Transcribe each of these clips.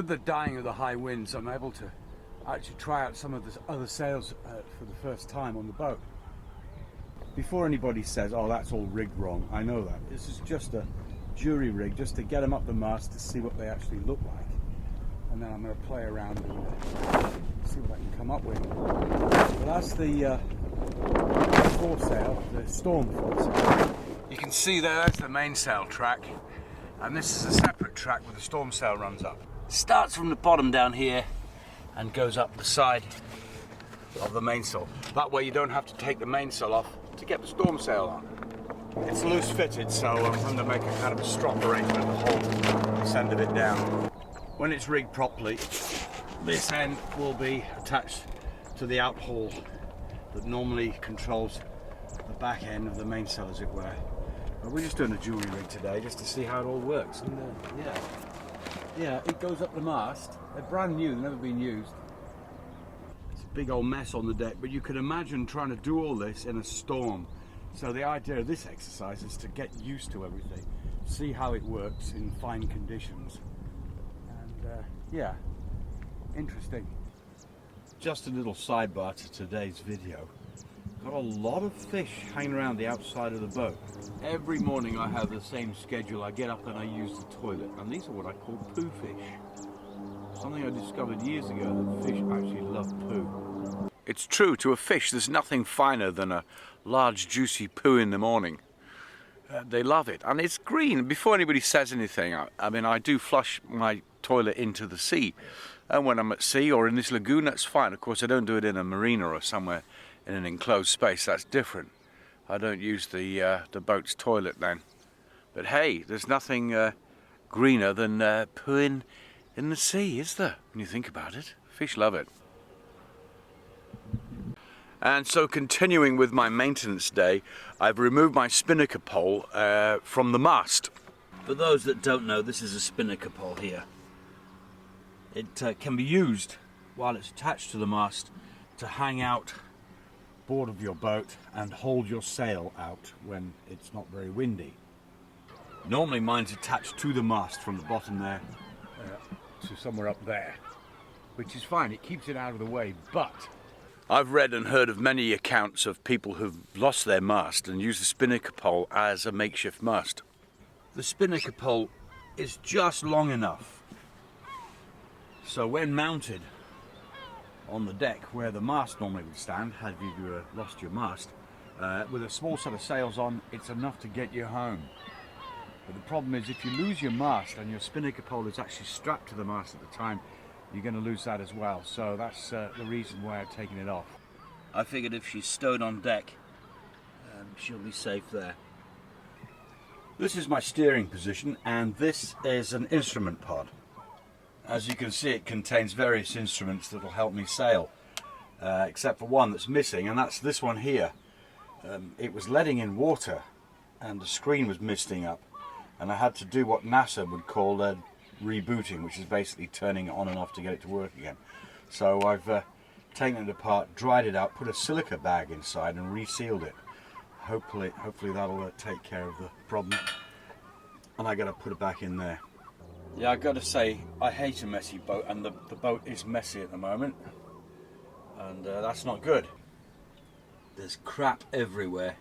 with the dying of the high winds, I'm able to actually try out some of the other sails for the first time on the boat. Before anybody says, oh, that's all rigged wrong, I know that. This is just a jury rig, just to get them up the mast to see what they actually look like. And then I'm going to play around and see what I can come up with. But that's the foresail, the storm foresail. You can see there, that's the mainsail track. And this is a separate track where the storm sail runs up. It starts from the bottom down here and goes up the side of the mainsail. That way you don't have to take the mainsail off to get the storm sail on. It's loose fitted, so I'm going to make a kind of a strop arrangement to hold this end of it down. When it's rigged properly, this end will be attached to the outhaul that normally controls the back end of the mainsail, as it were. But we're just doing a jewelry rig today just to see how it all works. And yeah, it goes up the mast. They're brand new, they've never been used. It's a big old mess on the deck, but you can imagine trying to do all this in a storm. So the idea of this exercise is to get used to everything, see how it works in fine conditions. And yeah, interesting. Just a little sidebar to today's video. Got a lot of fish hanging around the outside of the boat. Every morning I have the same schedule. I get up and I use the toilet, and these are what I call poo fish. Something I discovered years ago, that fish actually love poo. It's true, to a fish there's nothing finer than a large juicy poo in the morning. They love it, and it's green. Before anybody says anything, I mean, I do flush my toilet into the sea, and when I'm at sea or in this lagoon, that's fine. Of course, I don't do it in a marina or somewhere in an enclosed space. That's different. I don't use the boat's toilet then. But hey, there's nothing greener than pooing in the sea, is there? When you think about it, fish love it. And so, continuing with my maintenance day, I've removed my spinnaker pole from the mast. For those that don't know, this is a spinnaker pole here. It can be used while it's attached to the mast to hang out board of your boat and hold your sail out when it's not very windy. Normally mine's attached to the mast from the bottom there to somewhere up there, which is fine, it keeps it out of the way, but I've read and heard of many accounts of people who've lost their mast and used the spinnaker pole as a makeshift mast. The spinnaker pole is just long enough so when mounted on the deck where the mast normally would stand, had you lost your mast, with a small set of sails on, it's enough to get you home. But the problem is, if you lose your mast and your spinnaker pole is actually strapped to the mast at the time, you're going to lose that as well. So that's the reason why I've taken it off. I figured if she's stowed on deck, she'll be safe there. This is my steering position, and this is an instrument pod. As you can see, it contains various instruments that will help me sail, except for one that's missing, and that's this one here. It was letting in water and the screen was misting up, and I had to do what NASA would call rebooting, which is basically turning it on and off to get it to work again. So I've taken it apart, dried it out, put a silica bag inside and resealed it. Hopefully that'll take care of the problem, and I got to put it back in there. Yeah, I've got to say, I hate a messy boat, and the boat is messy at the moment, and that's not good. There's crap everywhere.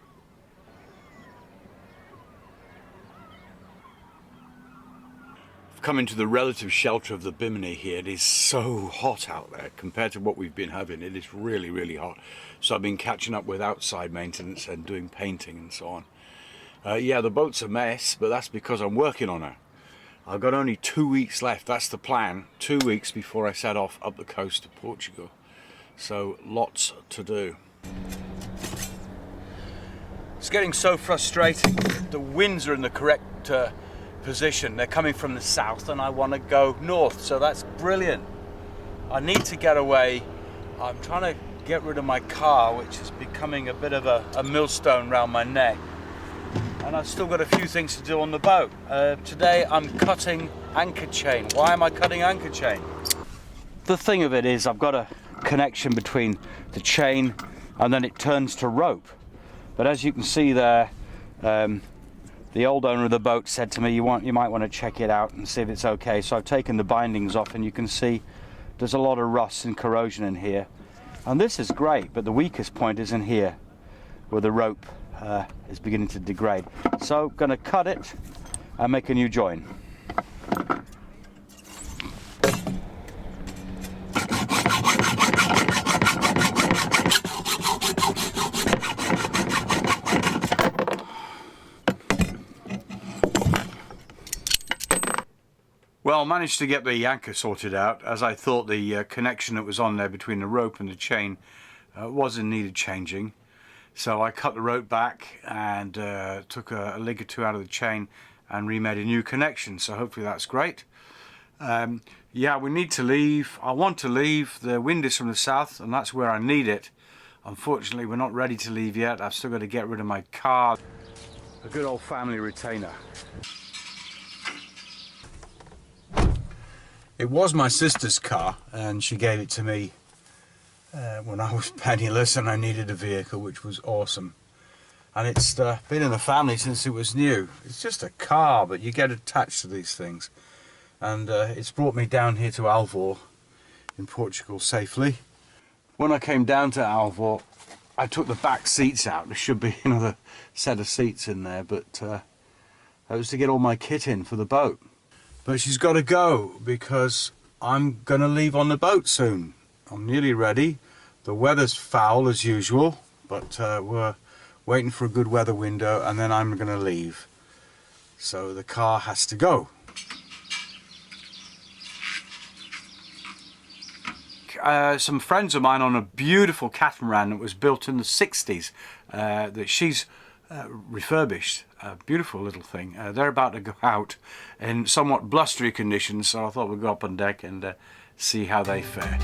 I've come into the relative shelter of the Bimini here. It is so hot out there compared to what we've been having. It is really, really hot. So I've been catching up with outside maintenance and doing painting and so on. Yeah, the boat's a mess, but that's because I'm working on her. I've got only 2 weeks left, that's the plan, 2 weeks before I set off up the coast of Portugal. So lots to do. It's getting so frustrating. The winds are in the correct position. They're coming from the south and I want to go north, so that's brilliant. I need to get away. I'm trying to get rid of my car, which is becoming a bit of a millstone around my neck. And I've still got a few things to do on the boat. Today I'm cutting anchor chain. Why am I cutting anchor chain? The thing of it is, I've got a connection between the chain and then it turns to rope. But as you can see there, the the old owner of the boat said to me, you might want to check it out and see if it's okay. So I've taken the bindings off, and you can see there's a lot of rust and corrosion in here. And this is great, but the weakest point is in here, where the rope is beginning to degrade. So going to cut it and make a new join. Well, managed to get the anchor sorted out, as I thought the connection that was on there between the rope and the chain was in need of changing. So I cut the rope back and took a link or two out of the chain and remade a new connection. So hopefully that's great. Yeah, we need to leave. I want to leave. The wind is from the south, and that's where I need it. Unfortunately, we're not ready to leave yet. I've still got to get rid of my car. A good old family retainer. It was my sister's car, and she gave it to me when I was penniless and I needed a vehicle, which was awesome. And it's been in the family since it was new. It's just a car, but you get attached to these things. And it's brought me down here to Alvor in Portugal safely. When I came down to Alvor, I took the back seats out. There should be another set of seats in there, but that was to get all my kit in for the boat. But she's got to go because I'm going to leave on the boat soon. I'm nearly ready. The weather's foul as usual, but we're waiting for a good weather window, and then I'm going to leave. So the car has to go. Some friends of mine on a beautiful catamaran that was built in the 60s that she's refurbished. A beautiful little thing. They're about to go out in somewhat blustery conditions, so I thought we'd go up on deck and see how they fare.